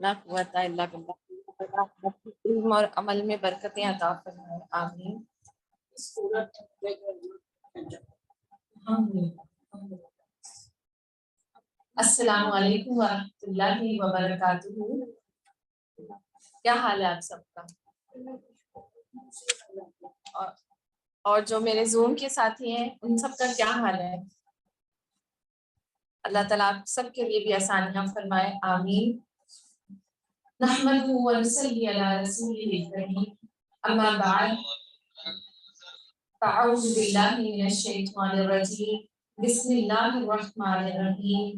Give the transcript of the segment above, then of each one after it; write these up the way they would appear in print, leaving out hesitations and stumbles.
لا قوت الا باللہ، علم اور عمل میں برکتیں عطا فرمائے، آمین۔ السلام علیکم ورحمۃ اللہ وبرکاتہ۔ کیا حال ہے آپ سب کا؟ اور جو میرے زوم کے ساتھی ہیں ان سب کا کیا حال ہے؟ اللہ تعالیٰ آپ سب کے لیے بھی آسانیاں فرمائے، آمین۔ نحمدہ ونصلی علی رسولہ الکریم، اما بعد، فاعوذ باللہ من الشیطان الرجیم، بسم اللہ الرحمن الرحیم،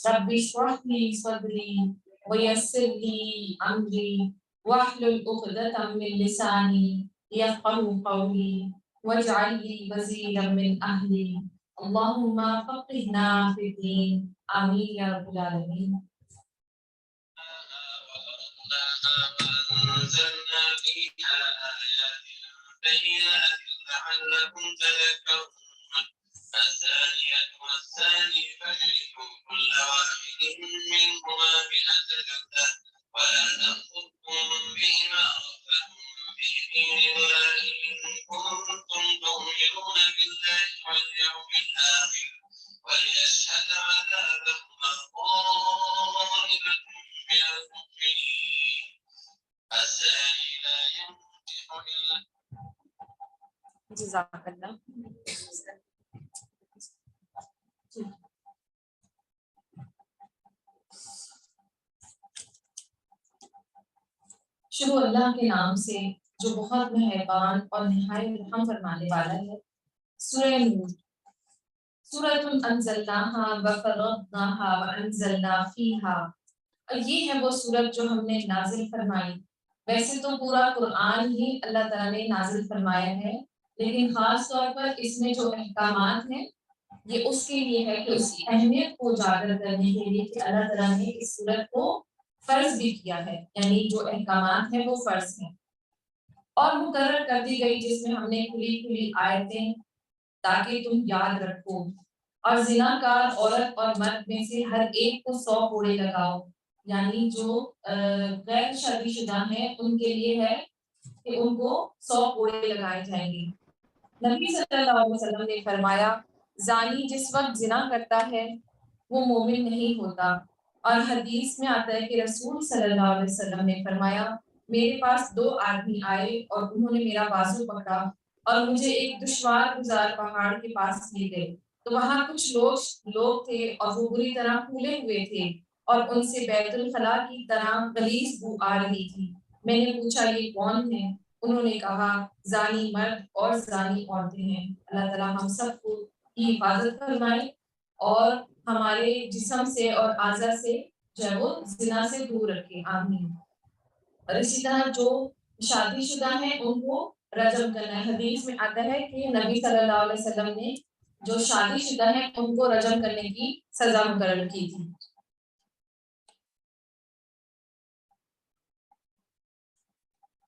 رب اشرح لی صدری ویسر لی امری واحلل عقدۃ من لسانی یفقهوا قولی واجعل لی وزیرا من اہلی اللہم فقہنا فی الدین، آمین یا رب العالمین۔ وأنزلنا فيها آيات بينات لعلكم تذكرون، الزانية والزاني فاجلدوا كل واحد منهما 100 جلدة ولا تأخذكم بهما رأفة في دين الله إن كنتم تؤمنون بالله واليوم الآخر وليشهد عذابهما طائفة من المؤمنين، الزاني لا ينكح إلا جزاک اللہ۔ شروع اللہ کے نام سے جو بہت مہربان اور نہایت رحم فرمانے والا ہے۔ سورہ نور، سورۃ انزلناہا وفرضناہا وانزلنا فیہا، اور یہ ہے وہ سورت جو ہم نے نازل فرمائی۔ ویسے تو پورا قرآن ہی اللہ تعالیٰ نے نازل فرمایا ہے، لیکن خاص طور پر اس میں جو احکامات ہیں یہ اس کے لیے ہے کہ اس کی اہمیت کو اجاگر کرنے کے لیے کہ اللہ تعالیٰ نے اس سورت کو فرض بھی کیا ہے، یعنی جو احکامات ہیں وہ فرض ہیں، اور مقرر کر دی گئی جس میں ہم نے کھلی کھلی آیتیں تاکہ تم یاد رکھو، اور زناکار عورت اور مرد میں سے ہر ایک کو 100 کوڑے لگاؤ، یعنی جو غیر شادی شدہ ہیں ان کے لیے ہے کہ ان کو 100 کوڑے لگائے جائیں گے۔ نبی صلی اللہ علیہ وسلم نے فرمایا، زانی جس وقت زنا کرتا ہے وہ مومن نہیں ہوتا، اور حدیث میں آتا ہے کہ رسول صلی اللہ علیہ وسلم نے فرمایا، میرے پاس 2 آدمی آئے اور انہوں نے میرا بازو پکڑا اور مجھے ایک دشوار گزار پہاڑ کے پاس لے گئے، تو وہاں کچھ لوگ تھے اور وہ بری طرح پھولے ہوئے تھے اور ان سے بیت الخلاء کی طرح غلیظ بو آ رہی تھی۔ میں نے پوچھا یہ کون ہیں؟ انہوں نے کہا زانی مرد اور زانی عورتیں ہیں۔ اللہ تعالیٰ ہم سب کو کی حفاظت فرمائے اور ہمارے جسم سے اور اعضاء سے جو ہے وہ زنا سے دور رکھے، آمین۔ اور اسی طرح جو شادی شدہ ہیں ان کو رجم کرنا ہے۔ حدیث میں آتا ہے کہ نبی صلی اللہ علیہ وسلم نے جو شادی شدہ ہیں ان کو رجم کرنے کی سزا مقرر کی تھی۔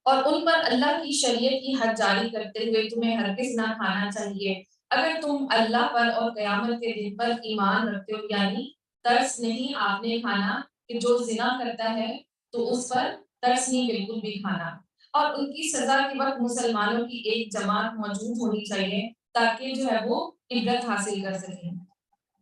اور ان پر اللہ کی شریعت کی حد جاری کرتے ہوئے تمہیں ہرگز نہ کھانا چاہیے اگر تم اللہ پر اور قیامت کے دن پر ایمان رکھتے ہو، یعنی ترس نہیں آپ نے کھانا کہ جو زنا کرتا ہے تو اس پر ترس نہیں بالکل بھی کھانا، اور ان کی سزا کے وقت مسلمانوں کی ایک جماعت موجود ہونی چاہیے تاکہ جو ہے وہ عبرت حاصل کر سکیں۔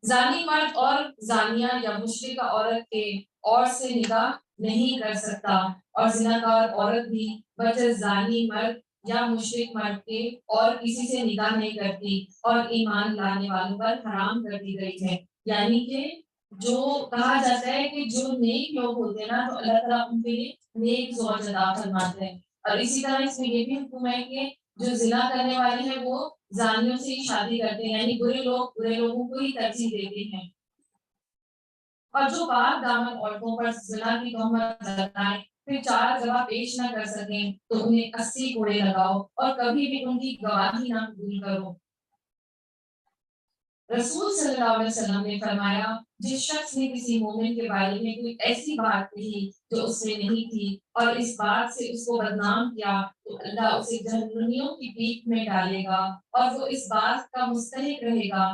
زانی مرد اور زانیہ یا مشرکہ عورت کے اور سے نکاح نہیں کر سکتا، اور زناکار عورت بھی بجز زانی مرد یا مشرک مرد کے اور کسی سے نکاح نہیں کرتی اور ایمان لانے والوں پر حرام کر دی گئی ہے۔ یعنی کہ جو کہا جاتا ہے کہ جو نیک لوگ ہوتے ہیں نا تو اللہ تعالیٰ ان کے لیے نیک زوج عطا فرماتے ہیں، اور اسی طرح اس میں یہ بھی حکم ہے کہ جو زنا کرنے والے ہیں وہ زانیوں سے ہی شادی کرتے ہیں، یعنی برے لوگوں کو ہی ترجیح دیتے ہیں، اور جو پاک دامن عورتوں پر زنا کی تہمت لگائیں پھر 4 گواہ پیش نہ کر سکیں تو انہیں 80 کوڑے لگاؤ اور کبھی بھی ان کی گواہی نہ قبول کرو۔ رسول صلی اللہ علیہ وسلم نے فرمایا، جس شخص نے کسی مومن کے بارے میں کوئی ایسی بات کہی جو اس میں نہیں تھی اور اس بات سے اس کو بدنام کیا تو اللہ اسے جہنمیوں کی پیٹ میں ڈالے گا اور وہ اس بات کا مستحق رہے گا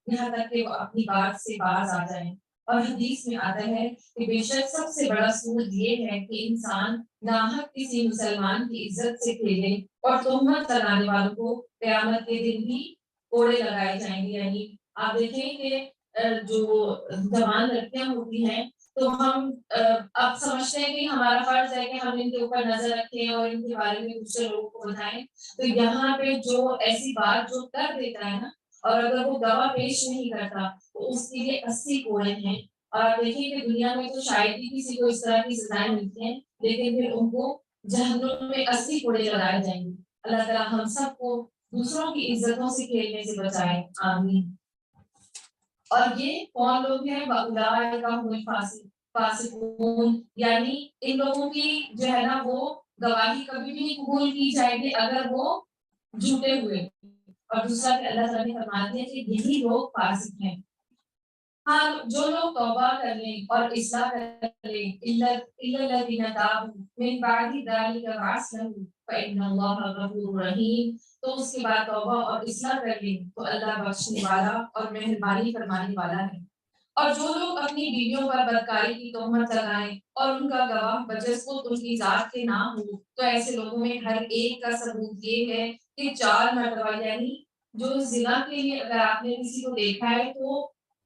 یہاں تک کہ وہ اپنی بات سے باز آ جائیں۔ اور حدیث میں آتا ہے کہ بے شک سب سے بڑا سود یہ ہے کہ انسان ناحق کسی مسلمان کی عزت سے کھیلے، اور تہمت لگانے والوں کو قیامت کے دن بھی کوڑے لگائے جائیں گے۔ یعنی آپ دیکھیں کہ جو جوان لڑکیاں ہوتی ہیں تو ہم اب سمجھتے ہیں کہ ہمارا فرض ہے کہ ہم ان کے اوپر نظر رکھیں اور ان کے بارے میں دوسرے لوگوں کو بتائیں، تو یہاں پہ جو ایسی بات جو کر دیتا ہے نا، اور اگر وہ گواہ پیش نہیں کرتا تو اس کے لیے 80 کوڑے ہیں۔ اور آپ دیکھیں کہ دنیا میں تو شاید ہی کسی کو اس طرح کی سزائیں ملتی ہیں، لیکن پھر ان کو جہنم میں 80 کوڑے لگائے جائیں گے۔ اللہ تعالیٰ ہم سب کو دوسروں کی عزتوں سے کھیلنے سے بچائے، آمین۔ اور یہ کون لوگ ہیں؟ وَأُولَٰئِکَ هُمُ الْفَاسِقُونَ، یعنی ان لوگوں کی جو ہے نا وہ گواہی کبھی بھی نہیں قبول کی جائے گی اگر وہ جھوٹے ہوئے۔ اور دوسرا کہ اللہ تعالیٰ نے فرما دیا کہ یہی لوگ فاسق ہیں۔ ہاں، جو لوگ توبہ کر لیں اور اصلاح کر لیں، إِلَّا الَّذِينَ تَابُوا مِن بَعْدِ ذَلِكَ وَأَصْلَحُوا فَإِنَّ اللَّهَ غَفُورٌ رَحِيمٌ، تو اس کے بعد توبہ اور اصلاح کر لیں تو اللہ بخشنے والا اور مہربانی فرمانے والا ہے۔ اور جو لوگ اپنی بیویوں پر بدکاری کی تہمت لگائیں اور ان کا گواہ بجز خود ان کی ذات کے نہ ہو، تو ایسے لوگوں میں ہر ایک کا ثبوت یہ ہے کہ 4 مرتبہ، یعنی جو زنا کے لیے اگر آپ نے کسی کو دیکھا ہے تو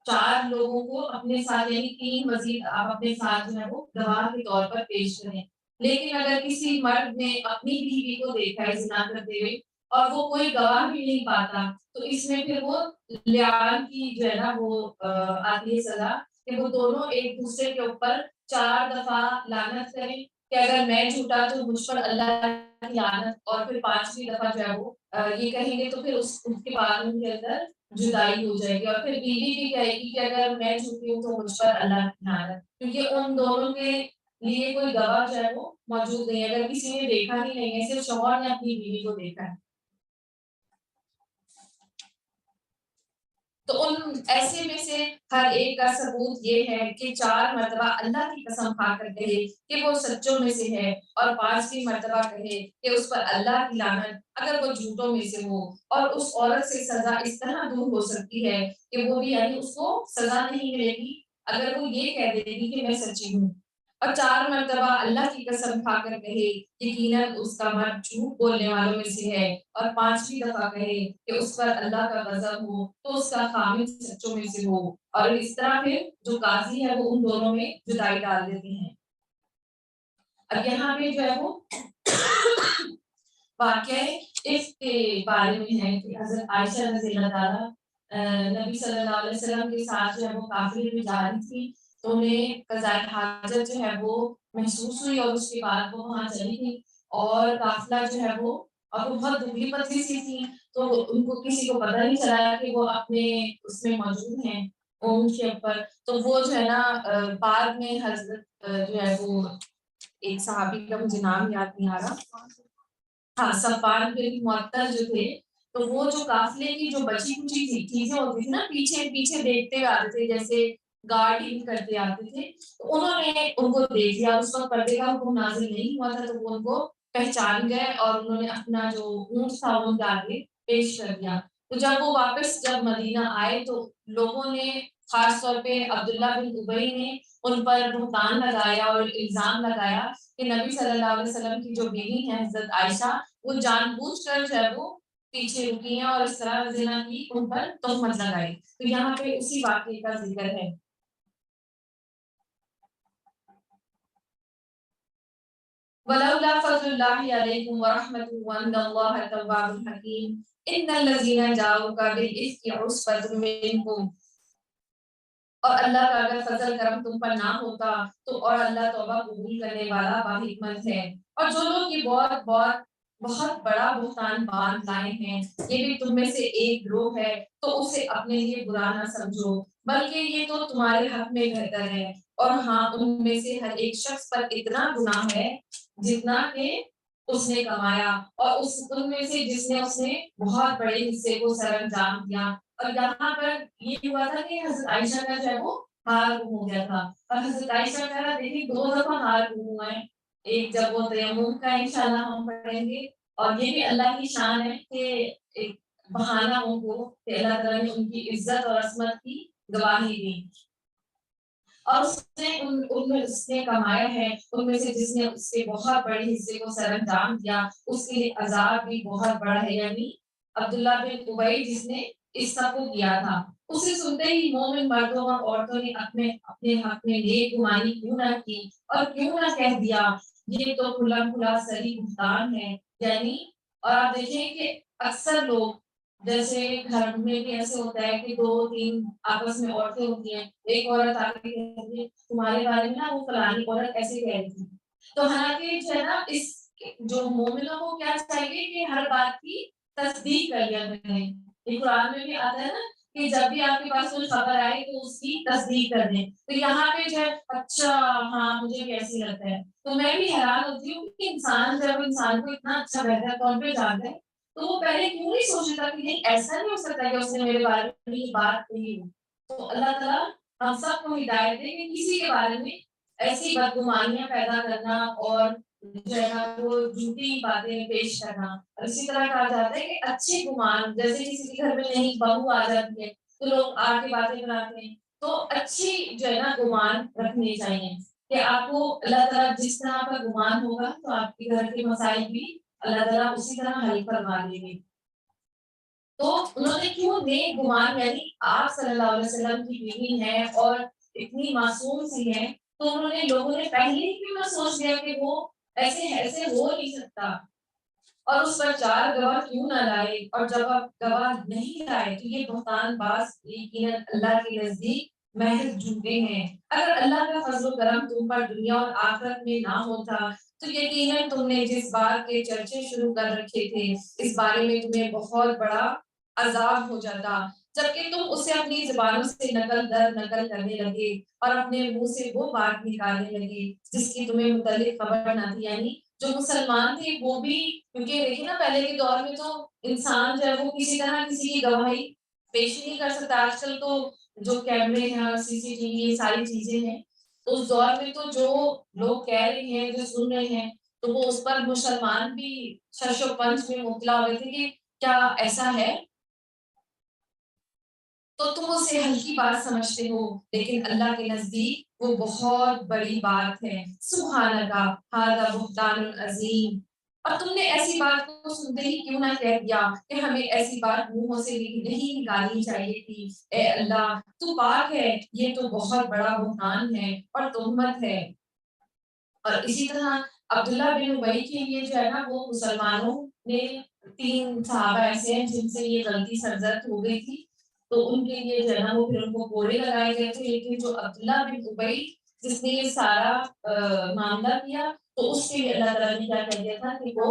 4 لوگوں کو اپنے ساتھ، یعنی 3 مزید آپ اپنے ساتھ جو ہے وہ گواہ کے طور پر پیش کریں۔ لیکن اگر کسی مرد نے اپنی بیوی کو دیکھا ہے زنا کرتے ہوئے اور وہ کوئی گواہ بھی نہیں پاتا، تو اس میں پھر وہ لعان کی جو ہے نا وہ آتی ہے سزا، کہ وہ دونوں ایک دوسرے کے اوپر 4 دفعہ لعنت کریں کہ اگر میں جھوٹا تو مجھ پر اللہ کی لعنت، اور پھر 5ویں دفعہ جو ہے وہ یہ کہیں گے تو پھر اس کے بعد ان کے اندر جدائی ہو جائے گی، اور پھر بیوی بھی کہے گی کہ اگر میں جھوٹی ہوں تو مجھ پر اللہ کی لعنت، کیونکہ ان دونوں کے لیے کوئی گواہ جو ہے وہ موجود نہیں ہے۔ اگر کسی نے دیکھا ہی نہیں ہے، صرف شوہر نے اپنی بیوی کو دیکھا ہے، تو ان ایسے میں سے ہر ایک کا ثبوت یہ ہے کہ 4 مرتبہ اللہ کی قسم کھا کر کہے کہ وہ سچوں میں سے ہے، اور 5ویں مرتبہ کہے کہ اس پر اللہ کی لعنت اگر وہ جھوٹوں میں سے ہو۔ اور اس عورت سے سزا اس طرح دور ہو سکتی ہے کہ وہ بھی، یعنی اس کو سزا نہیں ملے گی اگر وہ یہ کہہ دے گی کہ میں سچی ہوں، اور 4 مرتبہ اللہ کی قسم کھا کر کہے یقیناً اس کا مرد جھوٹ بولنے والوں میں سے ہے، اور 5ویں دفعہ کہے کہ اس پر اللہ کا غضب ہو تو اس کا خامد سچوں میں سے ہو، اور اس طرح پھر جو قاضی ہے وہ ان دونوں میں جدائی ڈال دیتے ہیں۔ اب یہاں پہ جو ہے وہ واقعہ اس کے بارے میں ہے کہ حضرت عائشہ رضی اللہ تعالیٰ نبی صلی اللہ علیہ وسلم کے ساتھ جو ہے وہ قافلے میں جا رہی تھی، تو انہیں قضاء حاجت جو ہے وہ محسوس ہوئی، اور اس کے بعد وہ وہاں چلی گئی، اور قافلہ جو ہے وہ، اور وہ بہت دبلی پتلی سی تھی، تو ان کو کسی کو پتہ نہیں چلا کہ وہ اپنے اس میں موجود ہیں اونٹ کے اوپر۔ تو وہ جو ہے نا بعد میں حضرت جو ہے وہ ایک صحابی کا مجھے نام یاد نہیں آ رہا، ہاں صفوان بن معطل جو تھے، تو وہ جو قافلے کی جو بچی کچی چیزیں ہوتی تھی نا، پیچھے پیچھے دیکھتے ہوئے آتے تھے، جیسے گارڈنگ کرتے آتے تھے، تو انہوں نے ان کو دیکھ لیا، اس وقت پردے کا حکم نازل نہیں ہوا تھا، تو وہ ان کو پہچان گئے اور انہوں نے اپنا جو اونٹ تھا وہ ان کے آگے پیش کر دیا۔ تو جب وہ واپس جب مدینہ آئے تو لوگوں نے، خاص طور پہ عبداللہ بن ابی نے ان پر بہتان لگایا اور الزام لگایا کہ نبی صلی اللہ علیہ وسلم کی جو بیوی ہے حضرت عائشہ، وہ جان بوجھ کر جو ہے وہ پیچھے رکی ہیں اور اس طرح زنا کی ان پر تہمت لگائی۔ تو یہاں پہ اسی واقعے کا ذکر ہے۔ وَلَوْلَا فَضْلُ اللَّهِ عَلَيْكُمْ وَرَحْمَتُهُ وَأَنَّ اللَّهَ تَوَّابٌ حَكِيمٌ إِنَّ الَّذِينَ جَاءُوكَ بِالْإِفْكِ عُصْبَةٌ مِّنكُمْ، اور اللہ کا اگر فضل کرم تم پر نہ ہوتا تو، اور اللہ توبہ قبول کرنے والا باحکمت ہے۔ اور جو لوگ یہ بہت بڑا بہتان باندھ لائے ہیں، یہ بھی تم میں سے ایک گروہ ہے، تو اسے اپنے لیے برا نہ سمجھو، بلکہ یہ تو تمہارے حق میں بہتر ہے۔ اور ہاں، ان میں سے ہر ایک شخص پر اتنا گناہ ہے جتنا کہ اس نے کمایا، اور ان میں سے جس نے اس نے بہت بڑے حصے کو سر انجام دیا۔ اور یہاں پر یہ ہوا تھا کہ حضرت عائشہ کا جو ہے وہ ہار گم ہو گیا تھا، اور حضرت عائشہ کا دیکھیے 2 دفعہ ہار گم ہوا ہے، ایک جب وہ تیمم کا انشاءاللہ ہم پڑھیں گے، اور یہ بھی اللہ کی شان ہے کہ ایک بہانہ ان کو کہ اللہ تعالیٰ نے ان کی عزت اور عصمت کی گواہی دی۔ اور اس نے کمایا ہے ان میں سے جس نے اس کے بہت بڑے حصے کو سر انجام دیا اس کے لیے عذاب بھی بہت بڑا ہے، یعنی عبداللہ بن ابی جس نے اس سب کو کیا تھا۔ اسے سنتے ہی مومن مردوں اور عورتوں نے اپنے حق میں نیک گمانی کیوں نہ کی اور کیوں نہ کہہ دیا یہ تو کھلا کھلا صریح بہتان ہے، یعنی اور آپ دیکھیں کہ اکثر لوگ جیسے گھر میں بھی ایسے ہوتا ہے کہ 2 3 آپس میں عورتیں ہوتی ہیں، ایک عورت آ کے کہتی ہے تمہارے بارے میں نا وہ فلانی عورت ایسے کہہ رہی تھی، تو حالانکہ جو ہے نا اس جو مومنوں کو کیا چاہیے کہ ہر بات کی تصدیق کر لیا کریں۔ یہ قرآن میں بھی آتا ہے نا کہ جب بھی آپ کے پاس کوئی خبر آئے تو اس کی تصدیق کر دیں، تو یہاں پہ جو ہے اچھا ہاں مجھے بھی ایسے لگتا ہے، تو میں بھی حیران ہوتی ہوں کہ انسان جب انسان کو اتنا اچھا بہتر طور پہ جانتا ہے تو وہ پہلے کیوں نہیں سوچتا کہ نہیں ایسا نہیں ہو سکتا کہ اس نے میرے بارے میں یہ بات کہی ہو۔ تو اللہ تعالیٰ ہم سب کو ہدایت دے کہ کسی کے بارے میں ایسی بدگمانیاں پیدا کرنا اور جو ہے نا وہ جھوٹی باتیں پیش کرنا، اور اسی طرح کہا جاتا ہے کہ اچھے گمان جیسے کسی کے گھر میں نئی بہو آ جاتی ہے تو لوگ آ کے باتیں بناتے ہیں، تو اچھی جو ہے نا گمان رکھنے چاہیے کہ آپ کو اللہ تعالیٰ جس طرح کا گمان ہوگا تو آپ کے گھر کے مسائل بھی اللہ تعالیٰ اسی طرح حل کروا دیں گے۔ تو انہوں نے کیوں نیک گمان یعنی آپ صلی اللہ علیہ وسلم کی بیوی ہے اور اتنی معصوم سی ہے، تو انہوں نے لوگوں نے پہلے ہی کیوں نہ سوچ لیا کہ وہ ایسے ہو نہیں سکتا، اور اس پر 4 گواہ کیوں نہ لائے، اور جب آپ گواہ نہیں لائے تو یہ بہتان باز یقیناً اللہ کے نزدیک محض جھوٹے ہیں۔ اگر اللہ کا فضل و کرم تم پر دنیا اور آخرت میں نہ ہوتا تو یقیناً تم نے جس بات کے چرچے شروع کر رکھے تھے اس بارے میں تمہیں بہت بڑا عذاب ہو جاتا، جبکہ تم اسے اپنی زبانوں سے نقل در نقل کرنے لگے اور اپنے منہ سے وہ بات نکالنے لگے جس کی تمہیں متعلق خبر نہ تھی، یعنی جو مسلمان تھے وہ بھی، کیونکہ دیکھیں نا پہلے کے دور میں تو انسان جو ہے وہ کسی طرح کسی کی گواہی پیش نہیں کر سکتا، آج کل تو جو کیمرے ہیں اور CCTV یہ ساری چیزیں ہیں، تو اس دور میں تو جو لوگ کہہ رہے ہیں جو سن رہے ہیں تو وہ اس پر مسلمان بھی شش و پنج میں مبتلا ہو گئے تھے کہ کیا ایسا ہے، تو تم اسے ہلکی بات سمجھتے ہو لیکن اللہ کے نزدیک وہ بہت بڑی بات ہے۔ سبحان اللہ ھذا بہتان عظیم، اور تم نے ایسی بات کو سنتے ہی کیوں نہ کہہ دیا کہ ہمیں ایسی بات منہوں سے نہیں نکالنی چاہیے تھی، اے اللہ تو پاک ہے، یہ تو بہت بڑا بہتان ہے اور تہمت ہے۔ اور اسی طرح عبداللہ بن ابی کے لیے جو ہے نا وہ مسلمانوں نے 3 صحابہ ایسے ہیں جن سے یہ غلطی سرزد ہو گئی تھی، تو ان کے لیے جو ہے نا وہ پھر ان کو کوڑے لگائے گئے تھے، لیکن جو عبداللہ بن ابی جس نے یہ سارا معاملہ کیا تو اس کے لیے اللہ تعالیٰ نے کیا کہہ دیا تھا کہ وہ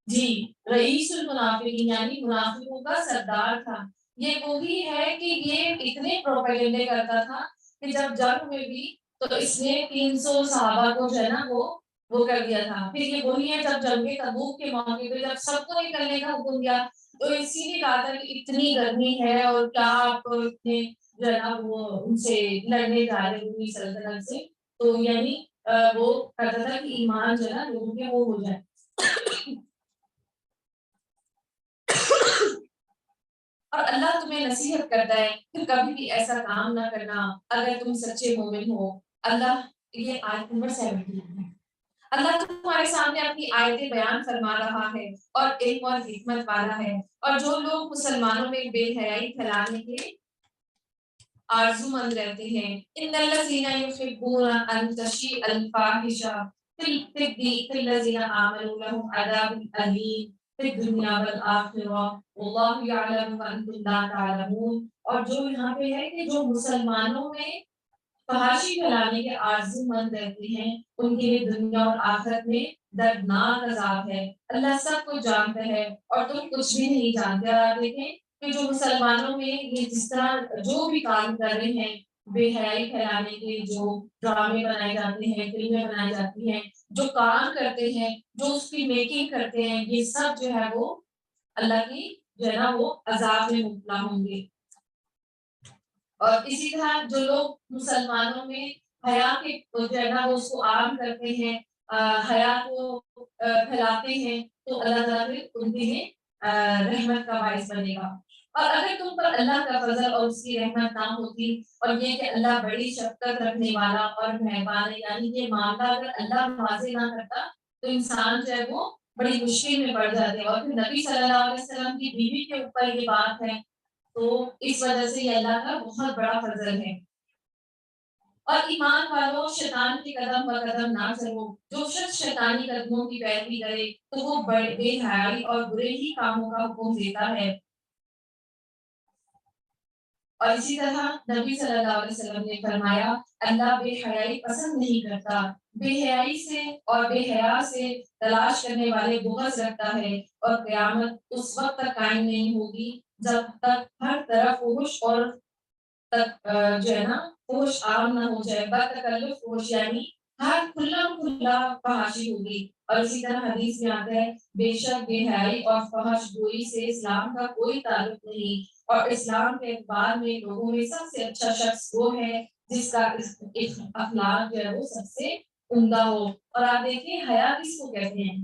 جی رئیس المنافقین یعنی منافقوں کا سردار تھا۔ یہ وہی ہے کہ یہ اتنے پروپیگنڈے کرتا تھا کہ جب جنگ میں بھی تو اس نے 300 صحابہ کو جو ہے نا وہ کر دیا تھا، پھر یہ وہی ہے جب جنگ تبوک کے موقع پہ جب سب کو نکلنے کا حکم دیا تو اسی نے کہا تھا کہ اتنی گرمی ہے اور کیا آپ اتنے جو ہے نا وہ ان سے لڑنے جا رہے ہیں رومی سلطنت سے، تو یعنی وہ کہتا تھا کہ ایمان جو ہے نا لوگوں کے وہ ہو جائے۔ اور اللہ تمہیں نصیحت کرتا ہے کہ کبھی بھی ایسا کام نہ کرنا اگر تم سچے مومن ہو۔ اللہ یہ آیت نمبر 17 ہے۔ اللہ تمہارے سامنے اپنی آیتیں بیان فرما رہا ہے اور علم اور حکمت والا ہے، اور جو لوگ مسلمانوں میں بے حیائی پھیلانے کے آرزو مند رہتے ہیں ان الذین یحبون ان تشیع الفاحشہ فی الذین آمنوا لهم عذاب الیم فی الدنیا والآخرہ واللہ یعلم وانتم لا تعلمون، اور جو یہاں پہ ہے کہ جو مسلمانوں میں فحاشی پھیلانے کے آرزو مند رہتے ہیں ان کے لیے دنیا اور آخرت میں دردناک عذاب ہے، اللہ سب کو جانتا ہے اور تم کچھ بھی نہیں جانتے۔ اور آپ دیکھیں کہ جو مسلمانوں میں یہ جس طرح جو بھی کام کر رہے ہیں بے حیائی پھیلانے کے، جو ڈرامے بنائے جاتے ہیں، فلمیں بنائی جاتی ہیں، جو کام کرتے ہیں، جو اس کی میکنگ کرتے ہیں، یہ سب جو ہے وہ اللہ کی جو ہے نا وہ عذاب میں مبتلا ہوں گے۔ اور اسی طرح جو لوگ مسلمانوں میں حیا کے جو ہے نا وہ اس کو عام کرتے ہیں، حیا کو پھیلاتے ہیں، تو اللہ تعالیٰ پھر ان کے لیے رحمت کا باعث بنے گا۔ اور اگر تم پر اللہ کا فضل اور اس کی رحمت نہ ہوتی اور یہ کہ اللہ بڑی شفقت رکھنے والا اور مہربان ہے، یعنی یہ معاملہ اگر اللہ واضح نہ کرتا تو انسان جو ہے وہ بڑی مشکل میں پڑ جاتے. اور پھر نبی صلی اللہ علیہ وسلم کی بیوی کے اوپر یہ بات ہے تو اس وجہ سے یہ اللہ کا بہت بڑا فضل ہے. اور ایمان والوں شیطان کے قدم پر قدم نہ چلو. جو شخص شیطانی قدموں کی پیروی کرے تو وہ بے حیائی اور برے ہی کاموں کا حکم دیتا ہے. اور اسی طرح نبی صلی اللہ علیہ وسلم نے فرمایا اللہ بے حیائی پسند نہیں کرتا. بے حیائی سے اور بے حیا سے تلاش کرنے والے بغض رکھتا ہے اور قیامت اس وقت تک قائم نہیں ہوگی جب تک ہر طرف فحش اور تک جو ہے نا فحش عام نہ ہو جائے. بدتکلف فحش یعنی ہر کھلا فحاشی ہوگی. اور اسی طرح حدیث میں آتا ہے بے شک بے حیائی اور فحش گوئی سے اسلام کا کوئی تعلق نہیں اور اسلام کے اعتبار میں لوگوں میں سب سے اچھا شخص وہ ہے جس کا اخلاق جو ہے وہ سب سے عمدہ ہو. اور آپ دیکھیں حیا کس کو کہتے ہیں؟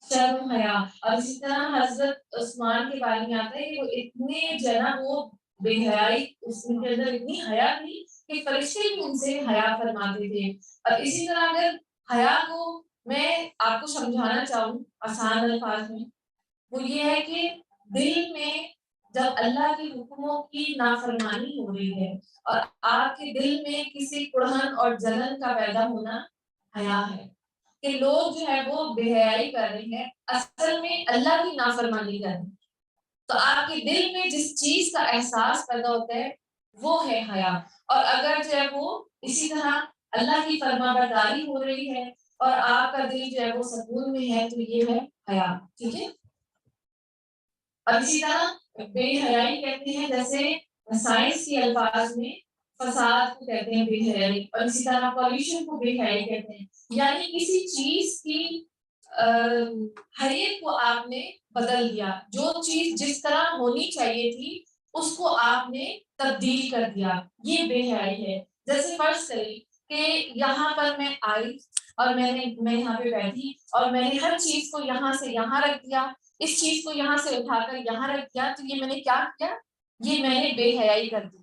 شرم حیا. اور اسی طرح حضرت عثمان کے بارے میں آتا ہے کہ وہ اتنے جو ہے نا وہ بے حیائی ان کے اندر اتنی حیا تھی کہ فرشتے بھی ان سے حیا فرماتے تھے. اور اسی طرح اگر حیا کو میں آپ کو سمجھانا چاہوں آسان الفاظ میں وہ یہ ہے کہ دل میں جب اللہ کے حکموں کی نافرمانی ہو رہی ہے اور آپ کے دل میں کسی کڑھن اور جلن کا پیدا ہونا حیا ہے کہ لوگ جو ہے وہ بے حیائی کر رہے ہیں اصل میں اللہ کی نافرمانی کر رہے ہیں. تو آپ کے دل میں جس چیز کا احساس پیدا ہوتا ہے وہ ہے حیا. اور اگر جو ہے وہ اسی طرح اللہ کی فرما برداری ہو رہی ہے اور آپ کا دل جو ہے وہ سکون میں ہے تو یہ ہے حیا. ٹھیک ہے. اور اسی طرح بے حیائی کہتے ہیں جیسے سائنس کے الفاظ میں فساد کو کہتے ہیں بے حیائی. اور اسی طرح پالیوشن کو بے حیائی کہتے ہیں یعنی کسی چیز کی حیت کو آپ نے بدل دیا. جو چیز جس طرح ہونی چاہیے تھی اس کو آپ نے تبدیل کر دیا. یہ بے حیائی ہے. جیسے فرض کریں کہ یہاں پر میں آئی اور میں یہاں پہ بیٹھی اور میں نے ہر چیز کو یہاں سے یہاں رکھ دیا اس چیز کو یہاں سے اٹھا کر یہاں رکھ دیا تو یہ میں نے کیا کیا؟ یہ میں نے بے حیائی کر دی.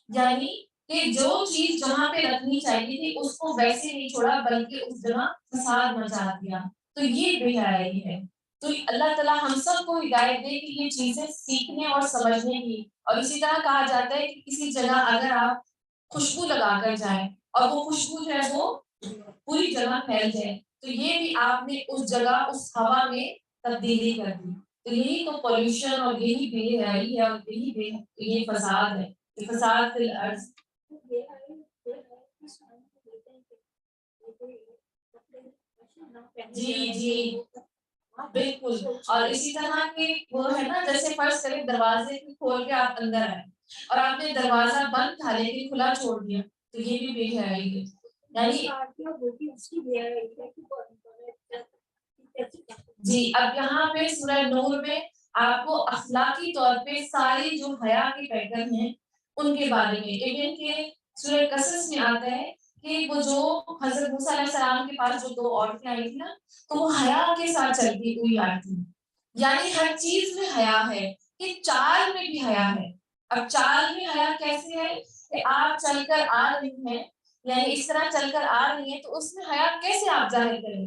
یعنی کہ جو چیز جہاں پہ رکھنی چاہیے تھی اس کو ویسے نہیں چھوڑا بلکہ اس جگہ فساد مچا دیا. تو یہ بے حیائی ہے. تو اللہ تعالیٰ ہم سب کو ہدایت دے کہ یہ چیزیں سیکھنے اور سمجھنے کی. اور اسی طرح کہا جاتا ہے کہ کسی جگہ اگر آپ خوشبو لگا کر جائیں اور وہ خوشبو جو ہے وہ پوری جگہ پھیل جائے تو یہ بھی آپ نے اس جگہ اس ہوا میں تبدیلی کر دی. تو یہی تو پولوشن اور یہی بے حیائی ہے اور یہی یہ فساد ہے. فساد فی الارض. جی بالکل. اور اسی طرح کے وہ ہے نا جیسے فرض کریں دروازے کھول کے آپ اندر آئے اور آپ نے دروازہ بند تھا لیکن کھلا چھوڑ دیا تو یہ بھی بے حیائی ہے. یعنی جی اب یہاں پہ سورہ نور میں آپ کو اخلاقی طور پہ ساری جو حیا کے پیٹرن ہیں ان کے بارے میں ایون کہ سورہ قصص میں آتا ہے کہ وہ جو حضرت موسیٰ علیہ السلام کے پاس جو دو عورتیں آئی تھی نا تو وہ حیا کے ساتھ چلتی ہوئی آئی تھی. یعنی ہر چیز میں حیا ہے کہ چال میں بھی حیا ہے. اب چال میں حیا کیسے ہے کہ آپ چل کر آ رہی ہیں یعنی اس طرح چل کر آ رہی ہیں تو اس میں حیا کیسے آپ ظاہر کریں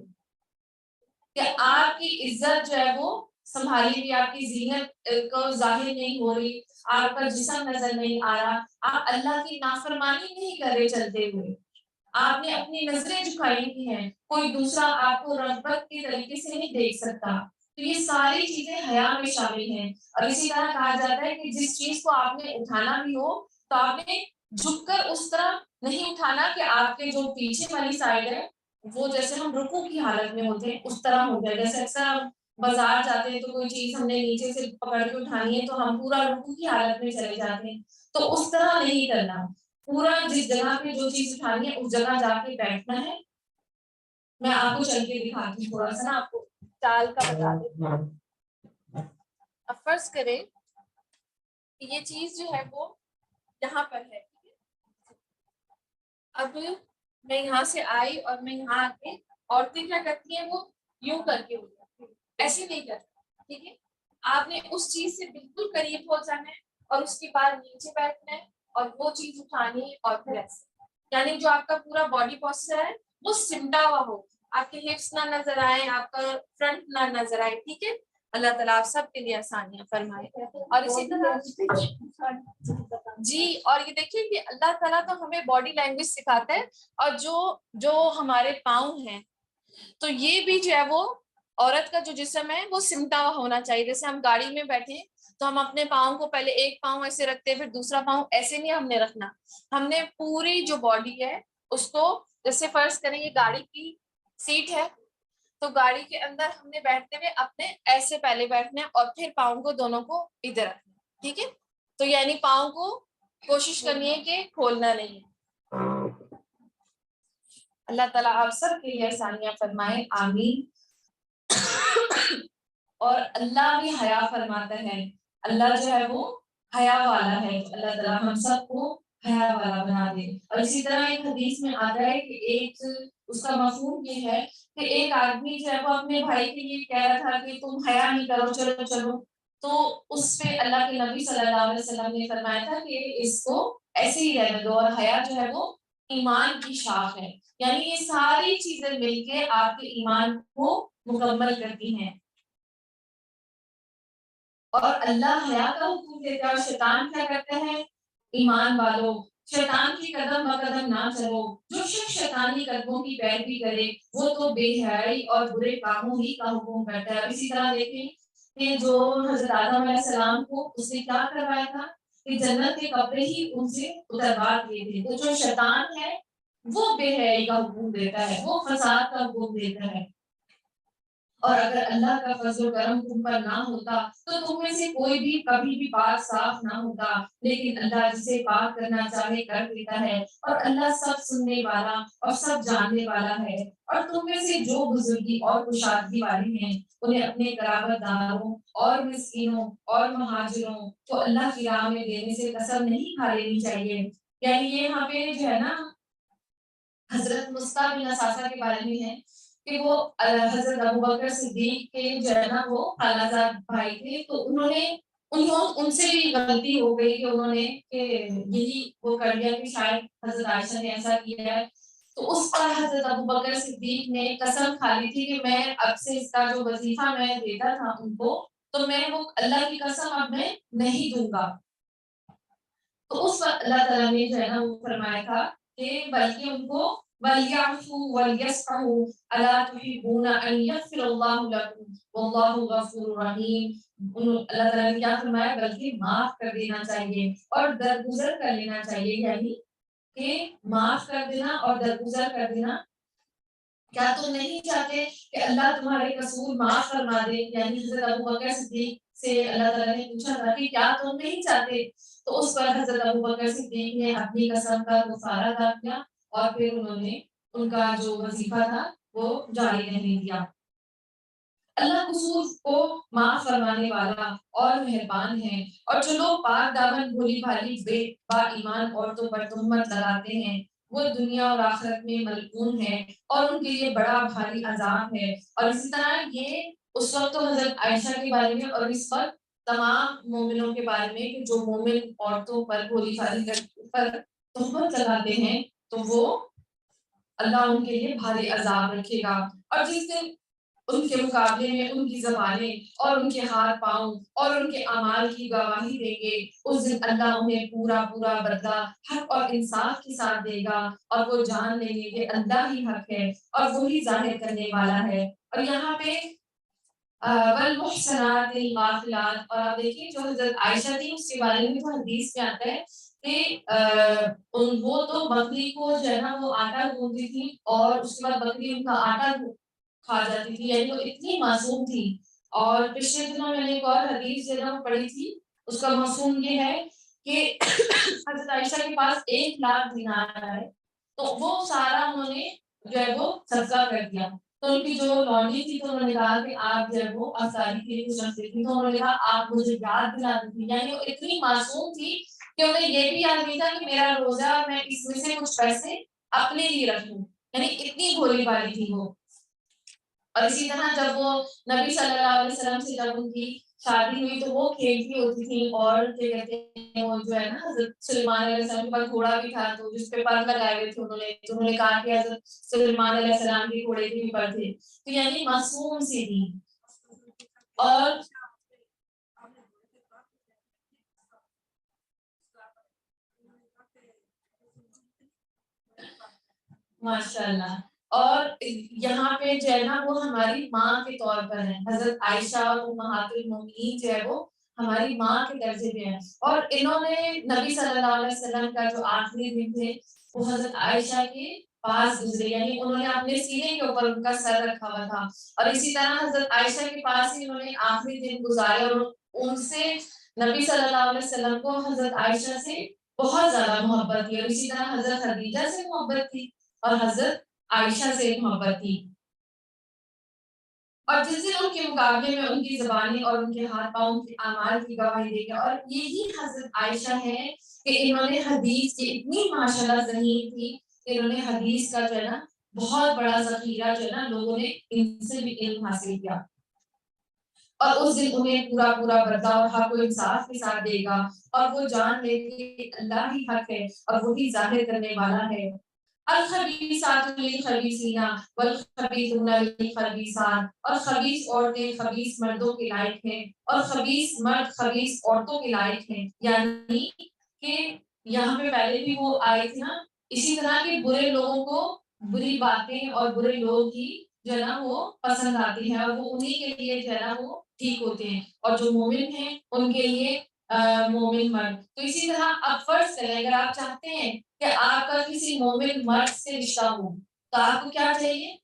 کہ آپ کی عزت جو ہے وہ سنبھالی ہوئی آپ کی زینت کو ظاہر نہیں ہو رہی آپ کا جسم نظر نہیں آ رہا آپ اللہ کی نافرمانی نہیں کر رہے چلتے ہوئے آپ نے اپنی نظریں جھکائی ہوئی ہیں کوئی دوسرا آپ کو رغبت کے طریقے سے نہیں دیکھ سکتا. تو یہ ساری چیزیں حیا میں شامل ہیں. اور اسی طرح کہا جاتا ہے کہ جس چیز کو آپ نے اٹھانا بھی ہو تو آپ نے جھک کر اس طرح نہیں اٹھانا کہ آپ کے جو پیچھے والی سائڈ ہے وہ جیسے ہم رکوع کی حالت میں ہوتے ہیں اس طرح ہو جائے. جیسے اکثر ہم بازار جاتے ہیں تو کوئی چیز ہم نے نیچے سے پکڑ کے اٹھانی ہے تو ہم پورا رکوع کی حالت میں چلے جاتے ہیں. تو اس طرح نہیں کرنا. پورا جس جگہ پہ جو چیز اٹھانی ہے اس جگہ جا کے بیٹھنا ہے. میں آپ کو چل کے دکھاتی ہوں تھوڑا سا نا آپ کو چال کا بتا دیتی ہوں. اب فرض کریں کہ یہ چیز جو ہے وہ یہاں پر ہے. اب میں یہاں سے آئی اور میں یہاں آ کے عورتیں کیا کرتی ہیں وہ یوں کر کے ایسے نہیں کرتی. ٹھیک ہے آپ نے اس چیز سے بالکل قریب ہو جانا ہے اور اس کے بعد نیچے بیٹھنا ہے اور وہ چیز اٹھانی ہے اور پھر ایسے، یعنی جو آپ کا پورا باڈی پوسچر ہے وہ سمٹا ہوا ہو، آپ کے ہپس نہ نظر آئے، آپ کا فرنٹ نہ نظر آئے، ٹھیک ہے. اللہ تعالیٰ آپ سب کے لیے آسانیاں فرمائے. اور اسی طرح جی، اور یہ دیکھیے کہ اللہ تعالیٰ تو ہمیں باڈی لینگویج سکھاتا ہے، اور جو ہمارے پاؤں ہیں تو یہ بھی جو ہے وہ عورت کا جو جسم ہے وہ سمٹا ہوا ہونا چاہیے. جیسے ہم گاڑی میں بیٹھے تو ہم اپنے پاؤں کو پہلے ایک پاؤں ایسے رکھتے ہیں، پھر دوسرا پاؤں ایسے نہیں ہم نے رکھنا، ہم نے پوری جو باڈی ہے اس کو، جیسے فرض کریں یہ گاڑی کی سیٹ ہے تو گاڑی کے اندر ہم نے بیٹھتے ہوئے اپنے ایسے پہلے بیٹھنا ہے اور پھر پاؤں کو دونوں کو ادھر رکھنا ہے، ٹھیک ہے. تو یعنی پاؤں کو کوشش کرنی ہے کہ کھولنا نہیں ہے. اللہ تعالیٰ آپ سب کے لیے آسانیاں فرمائے، آمین. اور اللہ بھی حیا فرماتا ہے، اللہ جو ہے وہ حیا والا ہے. اللہ تعالیٰ ہم سب کو حیا والا بنا دے. اور اسی طرح ایک حدیث میں آتا ہے کہ ایک اس کا مفہوم یہ ہے کہ ایک آدمی جو ہے وہ اپنے بھائی کے لیے کہہ رہا تھا کہ تم حیا نہیں کرو، چلو چلو. تو اس پہ اللہ کے نبی صلی اللہ علیہ وسلم نے فرمایا تھا کہ اس کو ایسے ہی رہنے دو. اور حیا جو ہے وہ ایمان کی شاخ ہے، یعنی یہ ساری چیزیں مل کے آپ کے ایمان کو مکمل کرتی ہیں. اور اللہ حیا کا حکم دیتا ہے، اور شیطان کیا کرتا ہے؟ ایمان والو شیطان کی قدم بقدم نہ چلو، جو شخص شیطانی قدموں کی پیروی کرے وہ تو بے حیائی اور برے کاموں ہی کا حکم کرتا ہے. اسی طرح دیکھیں کہ جو حضرت آدم علیہ السلام کو اس نے کیا کروایا تھا کہ جنت کے کپڑے ہی ان سے اتروا دیے تھے. تو جو شیطان ہے وہ بے حیائی کا حکم دیتا ہے، وہ فساد کا حکم دیتا ہے. اور اگر اللہ کا فضل و کرم تم پر نہ ہوتا تو تم میں سے کوئی بھی کبھی بھی پاک صاف نہ ہوتا، لیکن اللہ جسے پاک کرنا چاہے کر دیتا ہے. اور اللہ سب سننے والا اور سب جاننے والا ہے. اور تم میں سے جو بزرگی اور کشادگی والے ہیں انہیں اپنے قرابت داروں اور مسکینوں اور مہاجروں کو اللہ کی راہ میں دینے سے قسم نہیں کھا لینی چاہیے. یعنی یہ یہاں پہ جو ہے نا حضرت مصطفیٰ بن اساسہ کے بارے میں ہے کہ وہ حضرت ابوبکر صدیق کے جو ہے نا وہ خالہ زاد بھائی تھے. تو ان سے بھی غلطی ہو گئی کہ انہوں نے کہ یہی وہ کر لیا کہ شاید حضرت عائشہ نے ایسا کیا ہے. تو اس پر حضرت ابوبکر صدیق نے قسم کھا لی تھی کہ میں اب سے اس کا جو وظیفہ میں دیتا تھا ان کو تو میں وہ اللہ کی قسم اب میں نہیں دوں گا. تو اس وقت اللہ تعالیٰ نے جو ہے نا وہ فرمایا تھا کہ بلکہ ان کو وَلْيَعْفُوا وَلْيَصْفَحُوا أَلَا تُحِبُّونَ أَن يَغْفِرَ اللَّهُ لَكُمْ وَاللَّهُ غَفُورٌ رَحِيمٌ. اللہ تعالیٰ نے کیا فرمایا؟ بلکہ معاف کر دینا چاہیے اور درگزر کر لینا چاہیے. یعنی کہ معاف کر دینا اور درگزر کر دینا. کیا تم نہیں چاہتے کہ اللہ تمہارے قصور معاف فرما دے؟ یعنی حضرت ابوبکر صدیق سے اللہ تعالیٰ نے پوچھا تھا کہ کیا تم نہیں چاہتے؟ تو اس پر حضرت ابوبکر صدیق نے اپنی قسم کا کفارہ ادا کیا اور پھر انہوں نے ان کا جو وظیفہ تھا وہ جاری رہنے دیا. اللہ قصور کو معاف فرمانے والا اور مہربان ہے. اور جو لوگ پاک دامن بھولی بھالی بے با ایمان عورتوں پر تہمت لگاتے ہیں وہ دنیا اور آخرت میں ملعون ہے اور ان کے لیے بڑا بھاری عذاب ہے. اور اسی طرح یہ اس وقت تو حضرت عائشہ کے بارے میں اور اس وقت تمام مومنوں کے بارے میں کہ جو مومن عورتوں پر بھولی بھالی پر تہمت لگاتے ہیں تو وہ اللہ ان کے لیے بھاری عذاب رکھے گا. اور جس دن ان کے مقابلے میں ان کی زبانیں اور ان کے ہاتھ پاؤں اور ان کے اعمال کی گواہی دیں گے، اس دن اللہ انہیں پورا پورا بدلہ حق اور انصاف کے ساتھ دے گا اور وہ جان لیں گے کہ اللہ ہی حق ہے اور وہی ظاہر کرنے والا ہے. اور یہاں پہ والمحصنات الغافلات، اور آپ دیکھیں جو حضرت عائشہ تھی اس کے بارے میں تو حدیث میں آتا ہے کہ وہ تو بکری کو جو ہے نا وہ آٹا گوندتی تھی اور اس کے بعد بکری ان کا آٹا کھا جاتی تھی، یعنی وہ اتنی معصوم تھی. اور پچھلے دنوں میں نے ایک اور حدیث جو ہے وہ پڑھی تھی، اس کا مفہوم یہ ہے کہ حضرت عائشہ کے پاس 1,00,000 دینار ہے تو وہ سارا انہوں نے جو ہے وہ صدقہ کر دیا. تو ان کی جو لونڈی تھی تو انہوں نے کہا کہ آپ جو ہے وہ افطاری کے لیے کچھ رکھتے تھی، تو انہوں نے کہا آپ مجھے یاد دلا دیتی. یعنی وہ اتنی معصوم تھی کہ انہیں یہ بھی یاد نہیں تھا کہ میرا روزہ میں اس میں سے کچھ پیسے اپنے لیے رکھوں، یعنی اتنی بھولی بھالی تھی وہ. اور اسی طرح جب وہ نبی صلی اللہ علیہ وسلم سے جب ان کی شادی ہوئی تو وہ کھیلتی ہوتی تھی، اور کیا کہتے ہیں وہ جو ہے نا حضرت سلیمان علیہ السلام کے پاس گھوڑا بھی تھا، تو جس پہ پر لگائے ہوئے تھے انہوں نے کہا کہ حضرت سلیمان علیہ السلام کے گھوڑے کے بھی پر تھے، تو یعنی معصوم سی تھی. اور ماشاء اللہ، اور یہاں پہ جو ہے نا وہ ہماری ماں کے طور پر ہے. حضرت عائشہ امہات المومنین جو ہے وہ ہماری ماں کے درجے پہ ہیں. اور انہوں نے نبی صلی اللہ علیہ وسلم کا جو آخری دن تھے وہ حضرت عائشہ کے پاس گزرے، یعنی انہوں نے اپنے سینے کے اوپر ان کا سر رکھا ہوا تھا، اور اسی طرح حضرت عائشہ کے پاس ہی انہوں نے آخری دن گزارے، اور ان سے نبی صلی اللہ علیہ وسلم کو حضرت عائشہ سے بہت زیادہ محبت تھی، اور اسی طرح حضرت خدیجہ سے محبت تھی اور حضرت عائشہ سے محبت تھی. اور جس دن ان کے مقابلے میں ان کی زبانیں اور ان کے ہاتھ پاؤں کے اعمال کی گواہی دے گا. اور یہی حضرت عائشہ ہے کہ انہوں نے حدیث کی اتنی ماشاءاللہ ذہین تھی کہ انہوں نے حدیث کا جو ہے نا بہت بڑا ذخیرہ جو ہے نا لوگوں نے ان سے بھی علم حاصل کیا. اور اس دن انہیں پورا پورا برتا اور حق و انصاف کے ساتھ دے گا، اور وہ جان لے کہ اللہ ہی حق ہے اور وہی ظاہر کرنے والا ہے. الخبیثات للخبیثین والخبیثون للخبیثات، اور خبیث عورتیں خبیث مردوں کے لائق ہیں اور خبیث مرد خبیث عورتوں کے لائق ہیں. یعنی کہ یہاں پہ پہلے بھی وہ آئے تھے نا، اسی طرح کے برے لوگوں کو بری باتیں اور برے لوگ ہی جو ہے نا وہ پسند آتے ہیں، اور وہ انہی کے لیے جو ہے نا وہ ٹھیک ہوتے ہیں، اور جو مومن ہیں ان کے لیے مومن مرد. تو اسی طرح اب فرض کریں اگر آپ چاہتے ہیں کہ آپ کا کسی مومن مرد سے رشتہ ہو تو آپ کو کیا چاہیے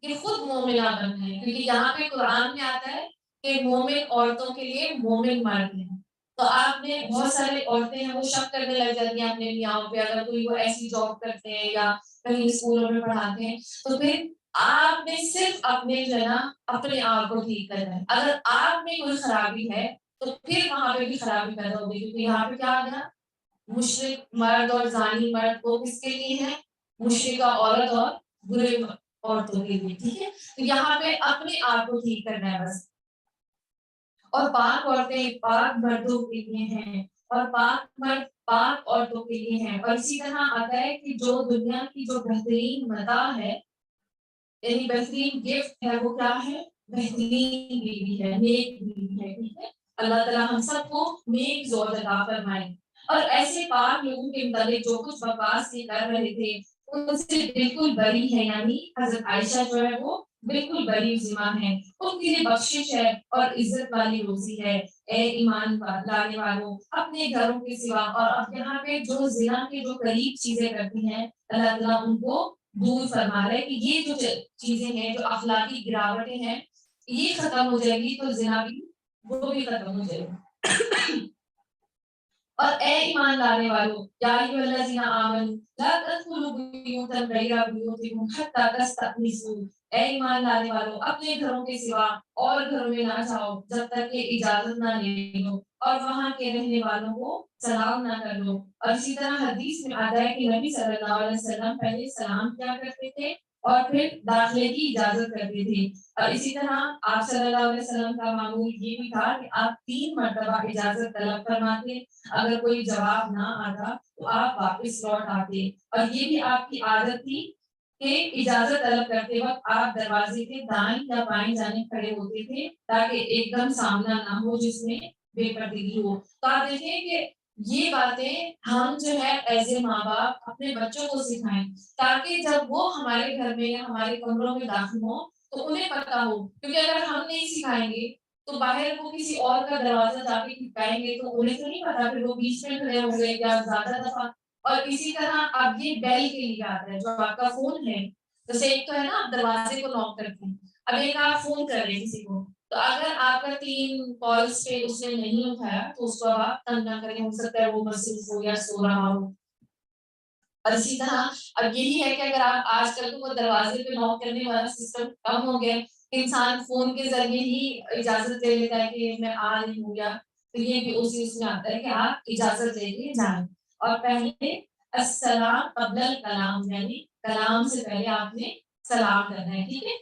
کہ خود مومنہ بننا ہے، کیونکہ یہاں پہ قرآن میں آتا ہے کہ مومن عورتوں کے لیے مومن مرد ہیں. تو آپ نے بہت سارے عورتیں ہیں وہ شک کرنے لگ جاتی ہیں اپنے میاں پہ، اگر کوئی وہ ایسی جاب کرتے ہیں یا کہیں اسکولوں میں پڑھاتے ہیں تو پھر آپ نے صرف اپنے جو ہے نا اپنے آپ کو ٹھیک کرنا ہے. اگر آپ میں کوئی خرابی ہے تو پھر وہاں پہ بھی خرابی پیدا ہوگی، کیونکہ یہاں پہ کیا آ گیا مشرک مرد اور زانی مرد وہ کس کے لیے ہے؟ مشرکہ عورت اور برے عورتوں کے لیے. ٹھیک ہے، تو یہاں پہ اپنے آپ کو ٹھیک کرنا ہے بس. اور پاک عورتیں پاک مردوں کے لیے ہیں اور پاک مرد پاک عورتوں کے لیے ہیں. اور اسی طرح آتا ہے کہ جو دنیا کی جو بہترین متاع ہے یعنی بہترین گفٹ ہے وہ کیا ہے؟ بہترین بیوی ہے، نیک بیوی ہے. ٹھیک ہے، اللہ تعالیٰ ہم سب کو نیک زوج عطا فرمائے. اور ایسے پاک لوگوں کے متعلق جو کچھ بکواس یہ کر رہے تھے ان سے بالکل بری ہے، یعنی حضرت عائشہ جو ہے وہ بالکل بری ذمہ ہے. ان کے لیے بخشش ہے اور عزت والی روزی ہے. اے ایمان لانے والوں اپنے گھروں کے سوا، اور اب یہاں پہ جو زنا کے جو قریب چیزیں کرتی ہیں اللہ تعالیٰ ان کو دور فرما رہے کہ یہ جو چیزیں ہیں جو اخلاقی گراوٹیں ہیں یہ ختم ہو جائے گی تو زنا بھی وہ بھی ختم ہو جائے گا. اور اے ایمان لانے والوں یا ایھا الذین آمنوا لا تدخلوا بیوتا غیر بیوتکم حتی تستأنسوا، اے ایمان لانے والوں اپنے گھروں کے سوا اور گھروں میں نہ جاؤ جب تک کہ اجازت نہ لے لو اور وہاں کے رہنے والوں کو سلام نہ کر لو. اور اسی طرح حدیث میں آتا ہے کہ نبی صلی اللہ علیہ وسلم پہلے سلام کیا کرتے تھے اور پھر داخلے کی اجازت کرتے تھے. اور اسی طرح آپ صلی اللہ علیہ وسلم کا معمول یہ بھی تھا کہ آپ 3 مرتبہ اجازت طلب فرماتے، اگر کوئی جواب نہ آتا تو آپ واپس لوٹ آتے. اور یہ بھی آپ کی عادت تھی کہ اجازت طلب کرتے وقت آپ دروازے کے دائیں یا بائیں جانب کھڑے ہوتے تھے تاکہ ایک دم سامنا نہ ہو جس میں بے پردگی ہو. تو آپ دیکھیں کہ یہ باتیں ہم جو ہے ایز اے ماں باپ اپنے بچوں کو سکھائیں تاکہ جب وہ ہمارے گھر میں یا ہمارے کمروں میں داخل ہوں تو انہیں پتہ ہو. کیونکہ اگر ہم نہیں سکھائیں گے تو باہر وہ کسی اور کا دروازہ جا کے کھٹکائیں گے تو انہیں تو نہیں پتا، پھر وہ بیچ میں کھڑے ہوں گے یا زیادہ دفعہ. اور اسی طرح اب یہ بیل کے لیے آتا ہے جو آپ کا فون ہے، جیسے ایک تو ہے نا آپ دروازے کو نوک کرتے ہیں، اب ایک آپ فون کر رہے ہیں کسی کو، تو اگر آپ کا 3 کالز پہ اس نے نہیں اٹھایا تو اس کو اب آپ تنگ نہ کریں، ہو سکتا ہے وہ مصروف ہو یا سو رہا ہو. اور اسی طرح اب یہی ہے کہ اگر آپ آج کل تو وہ دروازے پہ نوک کرنے والا سسٹم کم ہو گیا، انسان فون کے ذریعے ہی اجازت لے لیتا ہے کہ میں آ رہی ہوں، یا تو یہ بھی اسی اس میں آتا ہے کہ آپ اجازت لے کے جائیں. اور پہلے السلام قبل الکلام، یعنی کلام سے پہلے آپ نے سلام کرنا ہے. ٹھیک ہے،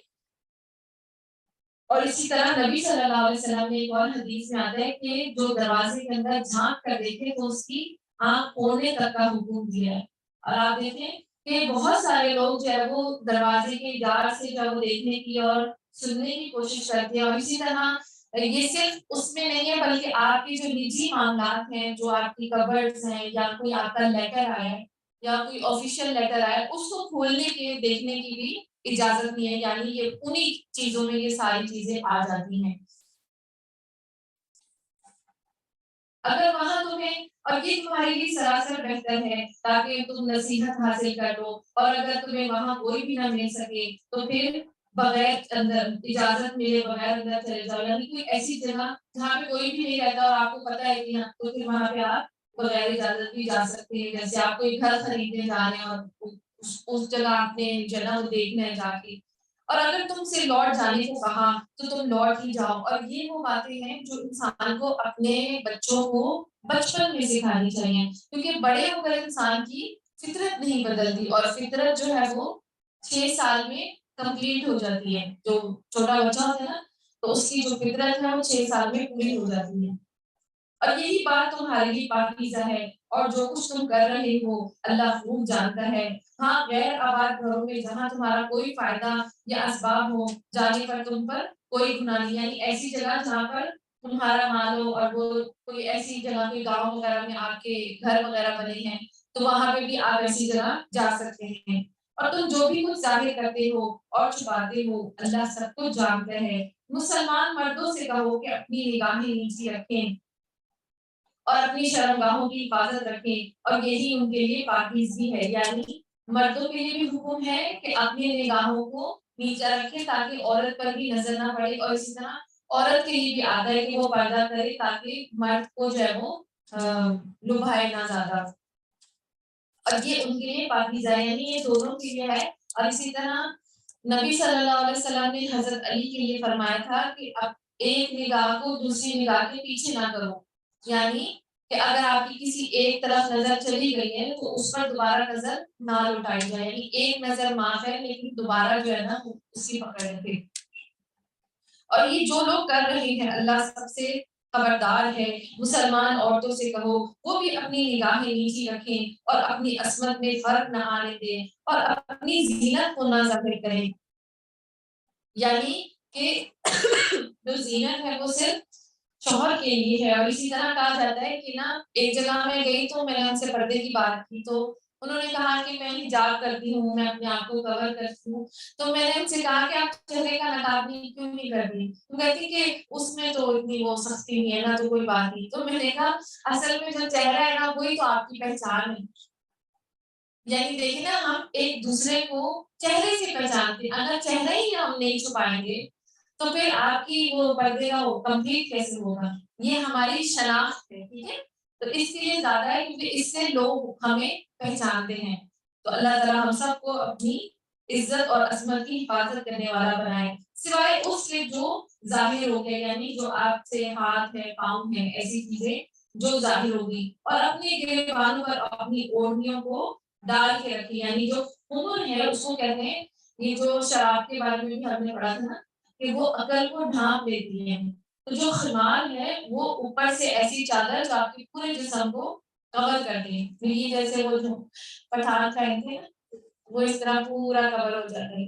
اور اسی طرح نبی صلی اللہ علیہ وسلم نے ایک اور حدیث میں آتا ہے کہ جو دروازے کے اندر جھانک کر دیکھے تو اس کی آنکھ کھولنے تک کا حکم دیا ہے. اور آپ دیکھیں کہ بہت سارے لوگ جو ہے وہ دروازے کے جار سے جو ہے وہ دیکھنے کی اور سننے کی کوشش کرتے ہیں. اور اسی طرح یہ صرف اس میں نہیں ہے بلکہ آپ کی جو نجی معاملات ہیں, جو آپ کی کبرز ہیں, یا کوئی آپ کا لیٹر آیا ہے یا کوئی آفیشیل لیٹر آیا ہے, اس کو کھولنے کے دیکھنے کی بھی اجازت نہیں ہے. یعنی یہ انہی چیزوں میں یہ ساری چیزیں آ جاتی ہیں. اگر وہاں تمہیں, اور یہ تمہارے لیے سراسر بہتر ہے تاکہ تم نصیحت حاصل کر لو, اور اگر تمہیں وہاں کوئی بھی نہ مل سکے تو پھر بغیر اندر اجازت ملے بغیر اندر چلے جاؤ. یعنی کوئی ایسی جگہ جہاں پہ کوئی بھی نہیں رہتا اور آپ کو پتا ہے کہ تو پھر وہاں پہ آپ بغیر اجازت بھی جا سکتے ہیں. جیسے آپ کوئی گھر خریدنے جا رہے ہیں اور اس جگہ آپ نے جو ہے نا وہ دیکھنا ہے جا کے, اور اگر تم سے لوٹ جانے کو کہا تو تم لوٹ ہی جاؤ. اور یہ وہ باتیں ہیں جو انسان کو اپنے بچوں کو بچپن میں سکھانی چاہیے, کیونکہ بڑے ہو کر انسان کی فطرت نہیں بدلتی, اور فطرت جو ہے وہ 6 سال میں کمپلیٹ ہو جاتی ہے. جو چھوٹا بچہ ہوتا ہے نا, تو اس کی جو فطرت ہے وہ 6 سال میں پوری ہو جاتی ہے. اور یہی بات تمہارے لیے پاکیزہ ہے, اور جو کچھ تم کر رہے ہو اللہ خوب جانتا ہے. ہاں, غیر آباد گھروں میں جہاں تمہارا کوئی فائدہ یا اسباب ہو جانے پر تم پر کوئی گناہ نہیں. یعنی ایسی جگہ جہاں پر تمہارا مال ہو, اور وہ کوئی ایسی جگہ, کوئی گاؤں وغیرہ میں آپ کے گھر وغیرہ بنے ہیں, تو وہاں پہ بھی آپ ایسی جگہ جا سکتے ہیں. اور تم جو بھی کچھ ظاہر کرتے ہو اور چھپاتے ہو اللہ سب کچھ جانتا ہے. مسلمان مردوں سے کہو کہ اپنی نگاہیں نیچی رکھیں اور اپنی شرمگاہوں کی حفاظت رکھیں, اور یہی ان کے لیے پاکیزگی ہے. یعنی مردوں کے لیے بھی حکم ہے کہ اپنی نگاہوں کو نیچا رکھیں تاکہ عورت پر بھی نظر نہ پڑے, اور اسی طرح عورت کے لیے بھی آتا ہے کہ وہ پردہ کرے تاکہ مرد کو جو ہے وہ لبھائے نہ زیادہ. اور یہ ان کے لیے پاکیزہ ہے, یعنی یہ دونوں کے لیے ہے. اور اسی طرح نبی صلی اللہ علیہ وسلم نے حضرت علی کے لیے فرمایا تھا کہ اب ایک نگاہ کو دوسری نگاہ کے پیچھے نہ کرو. یعنی کہ اگر آپ کی کسی ایک طرف نظر چلی گئی ہے تو اس پر دوبارہ نظر نہ لوٹائی جائے. یعنی ایک نظر معاف ہے لیکن دوبارہ جو ہے نا اسی پکڑ رکھے. اور یہ جو لوگ کر رہے ہیں اللہ سب سے خبردار ہے. مسلمان عورتوں سے کہو وہ بھی اپنی نگاہیں نیچی رکھیں اور اپنی عصمت میں فرق نہ آنے دیں, اور اپنی زینت کو نہ ظاہر کریں. یعنی کہ جو زینت ہے وہ صرف شوہر کے لیے ہے. اور اسی طرح کہا جاتا ہے کہ نا, ایک جگہ میں گئی تو میں نے ان سے پردے کی بات کی, تو انہوں نے کہا کہ میں حجاب کرتی ہوں, میں اپنے آپ کو کور کرتی ہوں. تو میں نے ان سے کہا کہ آپ چہرے کا نقاب کیوں نہیں کرتی؟ تو کہتی کہ اس میں تو اتنی وہ سختی نہیں ہے نا, تو کوئی بات نہیں. تو میں نے کہا اصل میں جو چہرہ ہے نا وہی تو آپ کی پہچان ہے. یعنی دیکھیں نا, ہم ایک دوسرے کو چہرے سے پہچانتے ہیں. اگر چہرہ ہی ہم نہیں چھپائیں گے تو پھر آپ کی وہ پردے کا کمپلیٹ کیسے ہوگا؟ یہ ہماری شناخت ہے, ٹھیک ہے. تو اس کے لیے زیادہ ہے کیونکہ اس سے لوگ ہمیں پہچانتے ہیں. تو اللہ تعالیٰ ہم سب کو اپنی عزت اور عصمت کی حفاظت کرنے والا بنائے, سوائے اس کے جو ظاہر ہو گئے, یعنی جو آپ سے ہاتھ ہے, پاؤں ہے, ایسی چیزیں جو ظاہر ہوگی. اور اپنے گریبانوں پر اپنی اوڑھنیوں کو ڈال کے رکھی. یعنی جو خمر ہے اس کو کہتے ہیں, یہ جو شراب کے بارے میں بھی ہم نے پڑھا تھا نا کہ وہ عقل کو ڈھانپ لیتی ہے. تو جو خمار ہے وہ اوپر سے ایسی چادر جو آپ کے پورے جسم کو کور کر دیں. یہ جیسے وہ جو پٹھان پہنتے ہیں وہ اس طرح پورا کور ہو جاتا ہے.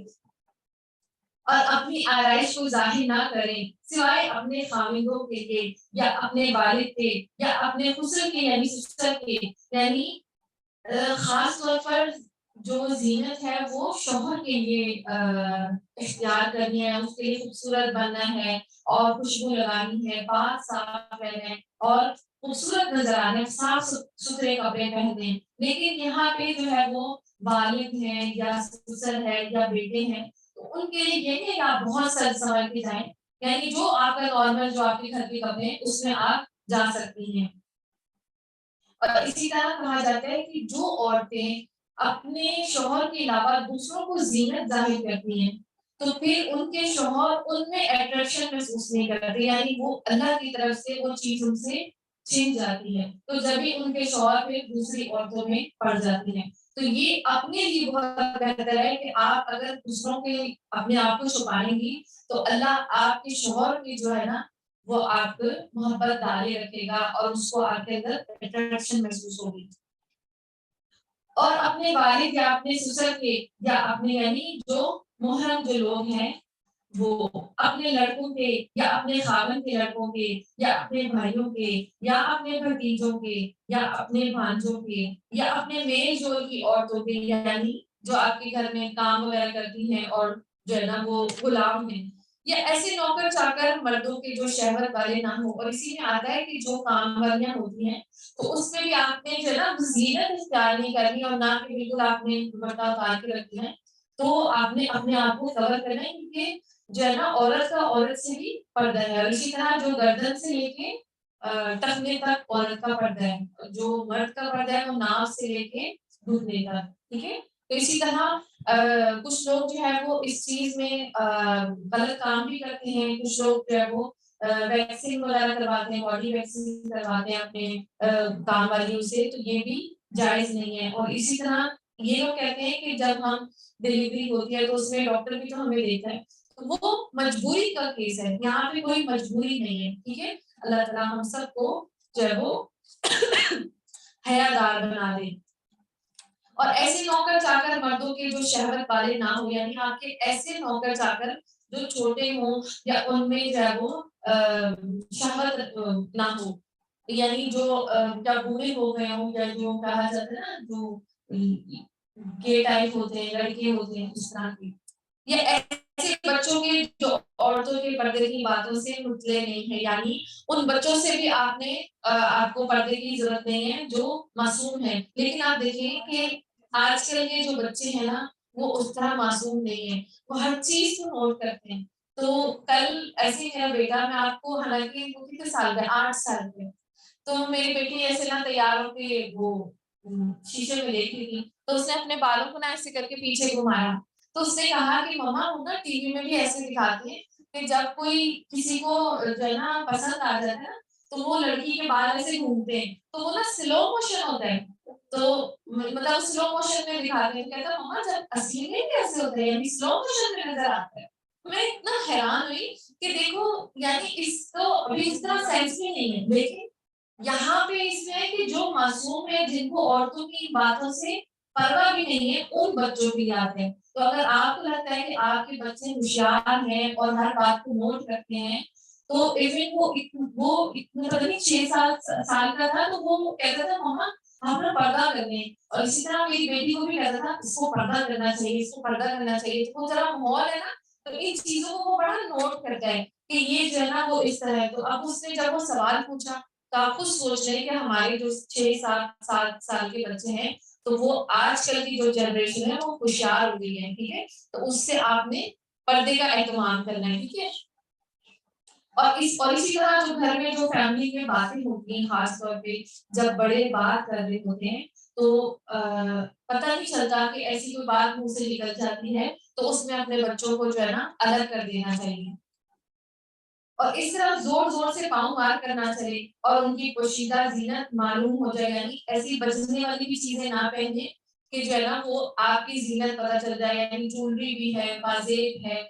اور اپنی آرائش کو ظاہر نہ کریں سوائے اپنے خاوندوں کے لیے, یا اپنے والد کے, یا اپنے خسر کے, یعنی سسر کے. یعنی خاص طور پر جو زینت ہے وہ شوہر کے لیے اختیار کرنی ہے, اس کے لیے خوبصورت بننا ہے, اور خوشبو لگانی ہے, پاک صاف رہنا ہے, اور خوبصورت نظر آنا ہے, صاف ستھرے کپڑے پہنے. لیکن یہاں پہ جو ہے وہ والد ہیں یا سسر ہے یا بیٹے ہیں, تو ان کے لیے یہ نہیں کہ آپ بہت سج سنور کے جائیں. یعنی جو آپ کا نارمل جو آپ کے گھر کے کپڑے ہیں اس میں آپ جا سکتی ہیں. اور اسی طرح کہا جاتا ہے کہ جو عورتیں اپنے شوہر کے علاوہ دوسروں کو زینت ظاہر کرتی ہیں تو پھر ان کے شوہر ان میں اٹریکشن محسوس نہیں کرتے, یعنی وہ اللہ کی طرف سے وہ چیز ان سے چھن جاتی ہے, تو جب بھی ان کے شوہر پھر دوسری عورتوں میں پڑ جاتی ہیں. تو یہ اپنے لیے بہت بہتر ہے کہ آپ اگر دوسروں کے اپنے آپ کو چھپائیں گی تو اللہ آپ کے شوہر کی جو ہے نا وہ آپ کو محبت ڈالے رکھے گا اور اس کو آپ کے اندر اٹریکشن محسوس ہوگی. اور اپنے والد یا اپنے سسر کے یا اپنے یعنی جو محرم جو لوگ ہیں وہ اپنے لڑکوں کے یا اپنے خاوند کے لڑکوں کے یا اپنے بھائیوں کے یا اپنے بھتیجوں کے یا اپنے بھانجوں کے یا اپنے میل جول کی عورتوں کے یعنی جو آپ کے گھر میں کام وغیرہ کرتی ہیں اور جو ہے نا وہ غلام ہیں یا ایسے نوکر چاکر مردوں کے جو شہوت والے نہ ہو. اور اسی میں آتا ہے کہ جو کام والیاں ہوتی ہیں تو اس میں بھی آپ نے جو ہے نا زینت اختیار نہیں کرنی اور نہ کہ بالکل آپ نے دوپٹہ اتار کے رکھنا ہے. تو آپ نے اپنے آپ کو کور کرنا ہے کیونکہ جو ہے نا عورت کا عورت سے بھی پردہ ہے. اور اسی طرح جو گردن سے لے کے ٹخنے تک عورت کا پردہ ہے, جو مرد کا پردہ ہے وہ ناف سے لے کے گھٹنے تک. ٹھیک ہے. تو اسی طرح کچھ لوگ جو ہے وہ اس چیز میں غلط کام بھی کرتے ہیں. کچھ لوگ جو ہے وہ ویکسنگ وغیرہ کرواتے ہیں, باڈی ویکسنگ کرواتے ہیں اپنے کام والیوں سے, تو یہ بھی جائز نہیں ہے. اور اسی طرح یہ لوگ کہتے ہیں کہ جب ہم ڈلیوری ہوتی ہے تو اس میں ڈاکٹر بھی تو ہمیں دیتا ہے, تو وہ مجبوری کا کیس ہے. یہاں پہ کوئی مجبوری نہیں ہے. ٹھیک ہے. اللہ تعالیٰ ہم سب کو جو ہے وہ حیادار بنا دے. اور ایسے نوکر چاکر مردوں کے جو شہوت والے نہ ہو, یعنی آپ کے ایسے نوکر چاکر جو چھوٹے ہوں یا ان میں جو ہے وہ شہوت نہ ہو, یعنی جو کیا بوڑھے ہو گئے ہوں یا جو کہا جاتا ہے نا جو گے ٹائپ ہوتے ہیں, لڑکے ہوتے ہیں اس طرح کے, یا ایسے بچوں کے جو عورتوں کے پردے کی باتوں سے مطلع نہیں ہے. یعنی ان بچوں سے بھی آپ کو پردے کی ضرورت نہیں ہے جو معصوم ہیں. لیکن آپ دیکھیں کہ آج کل کے جو بچے ہیں نا وہ اس طرح معصوم نہیں ہے, وہ ہر چیز کو نوٹ کرتے ہیں. تو کل ایسے میرا بیٹا, میں آپ کو حالانکہ وہ کتنے سال کا, 8 سال کے, تو میری بیٹی ایسے نہ تیار ہو کے وہ شیشے میں دیکھ رہی تھی, تو اس نے اپنے بالوں کو نہ ایسے کر کے پیچھے گھمایا. تو اس نے کہا کہ مما وہ نا ٹی وی میں بھی ایسے دکھاتے ہیں کہ جب کوئی کسی کو جو ہے نا پسند آ جاتا ہے نا تو وہ لڑکی کے بال ایسے گھومتے ہیں, تو وہ نا سلو موشن ہوتا ہے, تو مطلب سلو موشن میں دکھاتے ہیں. کہتا مما جب اصلی میں کیسے ہوتا ہے, یعنی سلو موشن میں نظر آتا ہے. میں اتنا حیران ہوئی کہ دیکھو یعنی اس تو ابھی اس طرح سینس بھی نہیں ہے, لیکن یہاں پہ اس میں کہ جو معصوم ہے, جن کو عورتوں کی باتوں سے پرواہ بھی نہیں ہے, ان بچوں کی یاد ہے. تو اگر آپ کو لگتا ہے کہ آپ کے بچے ہوشیار ہیں اور ہر بات کو نوٹ کرتے ہیں, تو ایون وہ 6-7 سال کا تھا تو وہ کہتا تھا مما آپ نا پردہ کرنے. اور اسی طرح میری بیٹی کو بھی کہتا تھا اس کو پردہ کرنا چاہیے, اس کو پردہ کرنا چاہیے. تو وہ ذرا ماحول ہے نا, تو ان چیزوں کو وہ بڑا نوٹ کرتا ہے کہ یہ جو ہے نا وہ اس طرح ہے. تو اب اس نے جب وہ سوال پوچھا تو آپ خود سوچ لیں کہ ہمارے جو 6-7 سال کے بچے ہیں تو وہ آج کل کی جو جنریشن ہے وہ ہوشیار ہو گئی ہے. ٹھیک ہے. تو اس سے آپ نے پردے کا اہتمام کرنا ہے. ٹھیک ہے. اور اسی طرح جو گھر میں جو فیملی میں باتیں ہوتی ہیں, خاص طور پہ جب بڑے بات کر رہے ہوتے ہیں تو پتہ نہیں چلتا کہ ایسی کوئی بات منہ سے نکل جاتی ہے, تو اس میں اپنے بچوں کو جو ہے نا الگ کر دینا چاہیے. اور اس طرح زور زور سے پاؤں مار کرنا چاہیے اور ان کی پوشیدہ زینت معلوم ہو جائے, یعنی ایسی بچنے والی بھی چیزیں نہ پہنے کہ جو ہے نا وہ آپ کی زینت پتہ چل جائے. یعنی جولری بھی ہے, پازیب ہے,